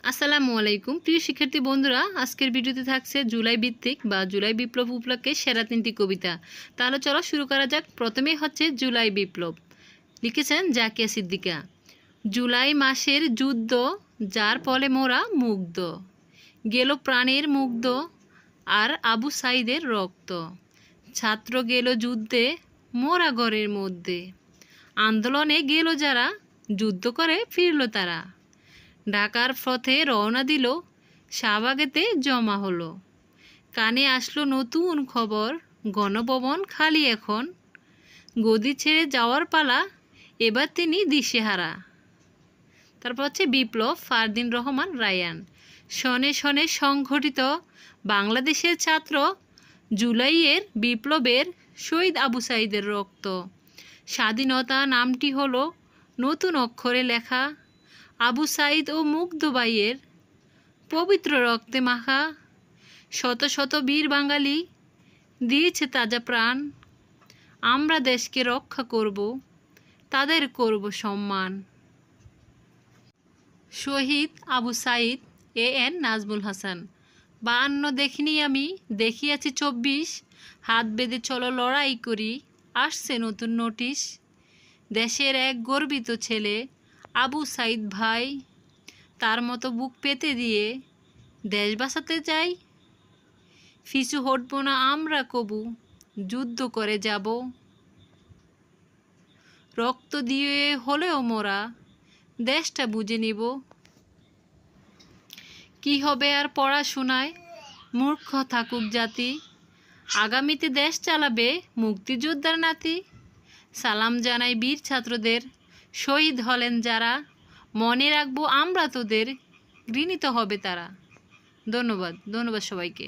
আসসালামু আলাইকুম প্রিয় শিক্ষার্থী বন্ধুরা, আজকের ভিডিওতে থাকছে জুলাই ভিত্তিক বা জুলাই বিপ্লব উপলক্ষে সেরা 3টি কবিতা। তাহলে চলো শুরু করা যাক। প্রথমেই হচ্ছে জুলাই বিপ্লব, লিখেছেন জাকিয়া সিদ্দিকা। জুলাই মাসের যুদ্ধ, যার ফলে মোরা মুগ্ধ, গেল প্রাণের মুগ্ধ আর আবু সাইদের রক্ত। ছাত্র গেল যুদ্ধে, মোরা ঘরের মধ্যে, আন্দোলনে গেল যারা, যুদ্ধ করে ফিরল তারা। ঢাকার পথে রওনা দিল, শাহবাগেতে জমা হলো। কানে আসলো নতুন খবর, গণভবন খালি এখন। গদি ছেড়ে যাওয়ার পালা, এবার তিনি দিশেহারা। তারপর হচ্ছে বিপ্লব, ফারদিন রহমান রায়ান। শনে শনে সংঘটিত বাংলাদেশের ছাত্র, জুলাইয়ের বিপ্লবের শহীদ আবু সাইদের রক্ত। স্বাধীনতা নামটি হলো নতুন অক্ষরে লেখা, আবু সাইদ ও মুগ্ধ বাইয়ের পবিত্র রক্তে মাখা। শত শত বীর বাঙালি দিয়েছে তাজা প্রাণ, আমরা দেশকে রক্ষা করব, তাদের করব সম্মান। শহীদ আবু সাইদ এএন নাজমুল হাসান। 52 দেখিনি আমি, দেখিয়াছি 24, হাত বেঁধে চলো লড়াই করি, আসছে নতুন নোটিশ। দেশের এক গর্বিত ছেলে আবু সাইদ ভাই, তার মতো বুক পেতে দিয়ে দেশ বাঁচাতে চাই। পিছু হটব না আমরা কবু, যুদ্ধ করে যাব, রক্ত দিয়ে হলেও মোরা দেশটা বুঝে নিব। কি হবে আর পড়াশোনায়, মূর্খ থাকুক জাতি, আগামীতে দেশ চালাবে মুক্তিযোদ্ধার নাতি। সালাম জানাই বীর ছাত্রদের, শহীদ হলেন যারা, মনে রাখবো আমরা তোদের, ঘৃণিত হবে তারা। ধন্যবাদ সবাইকে।